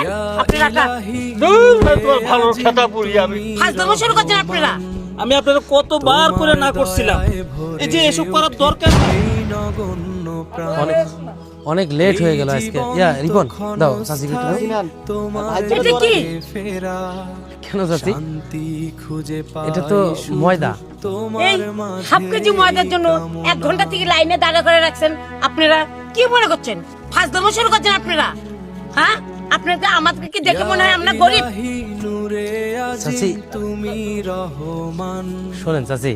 নেন আপনারা আটা। দূর ভাই, তোমার ভালো খেতা পুরি আমি। ফাজলামো শুরু করছেন আপনারা। আমি আপনাদের কতবার করে না করছিলাম, এই যে এসব করার দরকার নেই। অনেক অনেক লেট হয়ে গেল আজকে। রিপন দাও চাচিকে একটু দাও। এটা কি? কেন চাচি? এটা তো ময়দা। এই হাফ কেজি ময়দার জন্য 1 ঘন্টা থেকে লাইনে দাঁড়া করে রাখছেন। আপনারা কি মনে করছেন? ফাজলামো শুরু করছেন আপনারা? হ্যাঁ, আপনাদের আমাদেরকে কি দেখে মনে হয় আমরা গরিব? চাচি শোনেন চাচি,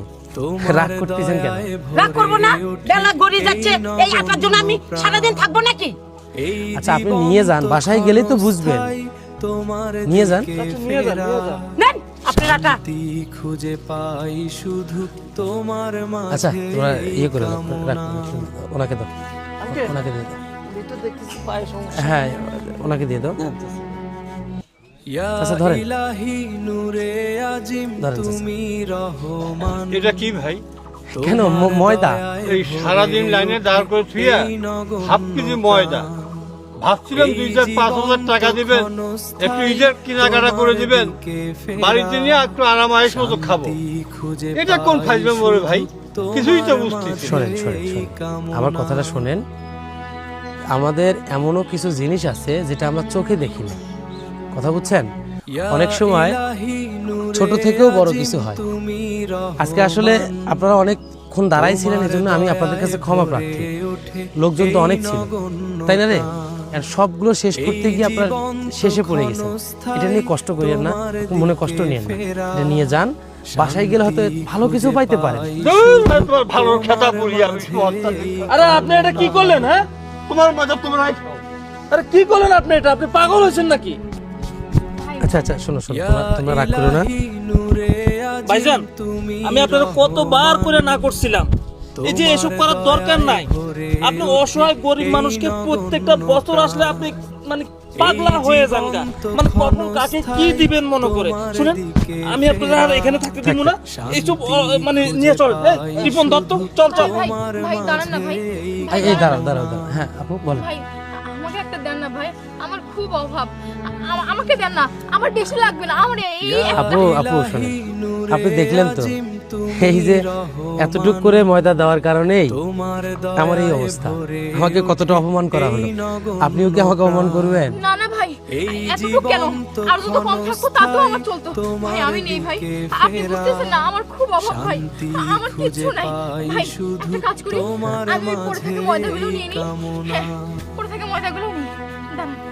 রাগ করতেছেন কেন? রাগ করবো না, বেলা গড়িয়ে যাচ্ছে। এই আটার জন্য আমি সারাদিন থাকবো নাকি? আচ্ছা আপনি নিয়ে যান, বাসায় গেলেই তো বুঝবেন। নিয়ে যান। নেন আপনার আটা। আচ্ছা তোমরা ইয়ে করে দাও, ওনাকে দাও, ওনাকে দিয়ে দাও। হ্যাঁ ওনাকে দিয়ে দাও। আচ্ছা ধরেন, ধরেন চাচা। এটা কি ভাই? কেন ময়দা? এই সারাদিন লাইনে দাঁড় করে থুইয়া হাফ কেজি ময়দা। ভাবছিলাম 2,000-5,000 টাকা দিবেন, একটু ঈদের কেনাকাটা করে দিবেন, বাড়িতে নিয়ে একটু আরামায়েশ মতো খাবো। এটা কোন ফাইজবে মরে ভাই? কিছুই তো বুঝতেছি। শোনেন শোনেন শোনেন, আমার কথাটা শোনেন। আমাদের এমনও কিছু জিনিস আছে যেটা আমরা চোখে দেখি না, কথা বুঝছেন? অনেক সময় ছোট থেকেও বড় কিছু হয়। আজকে আসলে আপনারা অনেকক্ষণ দাঁড়াই ছিলেন, এই জন্য আমি আপনাদের কাছে ক্ষমা প্রার্থী। লোকজন তো অনেক ছিল, তাই না রে? আর সবগুলো শেষ করতে গিয়ে আপনার শেষে পড়ে গেছেন। এটা নিয়ে কষ্ট করিয়েন না, মনে কষ্ট নিয়েন না। এটা নিয়ে যান, বাসায় গেলে হয়তো ভালো কিছু পাইতে পারেন। দূর ভাই, তোমার ভালো খেতা পুরি আমি। আরে আপনি এটা কি করলেন? হ্যাঁ, তোমার মজা তোমরাই খাও। আরে কি করলেন আপনি? এটা আপনি পাগল হয়েছেন নাকি? আচ্ছা আচ্ছা শোনো শোনো, তোমরা রাগ করো না। ভাইজান, আমি আপনাদের কতবার করে না করছিলাম, এই যে এসব করার দরকার নাই। আপনি অসহায় গরিব মানুষকে প্রত্যেকটা বছর আসলে আপনি মানে পাগলা হয়ে যান গা, মানে কখন কাকে কি দিবেন মনে করে। শুনেন, আমি আপনারা আর এখানে থাকতে দিব না। এইসব মানে নিয়ে চল। রিপন দত্ত, চল চল। ভাই ভাই দাঁড়ান না ভাই। এই দাঁড়াও দাঁড়াও দাঁড়াও। হ্যাঁ আপু বলেন। ভাই আমাকে একটা দেন না ভাই, আমার খুব অভাব। আমাকে দেন না, আমার বেশি লাগবে না। আমার এই আপু আপু শোনেন, আপনি দেখলেন তো এই যে এতটুক করে ময়দা দেওয়ার কারণেই আমার এই অবস্থা। আমাকে কতটা অপমান করা হলো, আপনিও কি আমাকে অপমান করবেন? না না ভাই, এতটুকু কেন? আর যত কম থাকতো তাতেও আমার চলতো। ভাই আমি নেই ভাই, আপনি বুঝতেছেন না আমার খুব অভাব ভাই, আমার কিছু নাই ভাই। একটা কাজ করি, আমি পরে থেকে ময়দাগুলো নিয়ে নিই। হ্যাঁ, পরে থেকে ময়দাগুলো নিই। দাঁড়ান।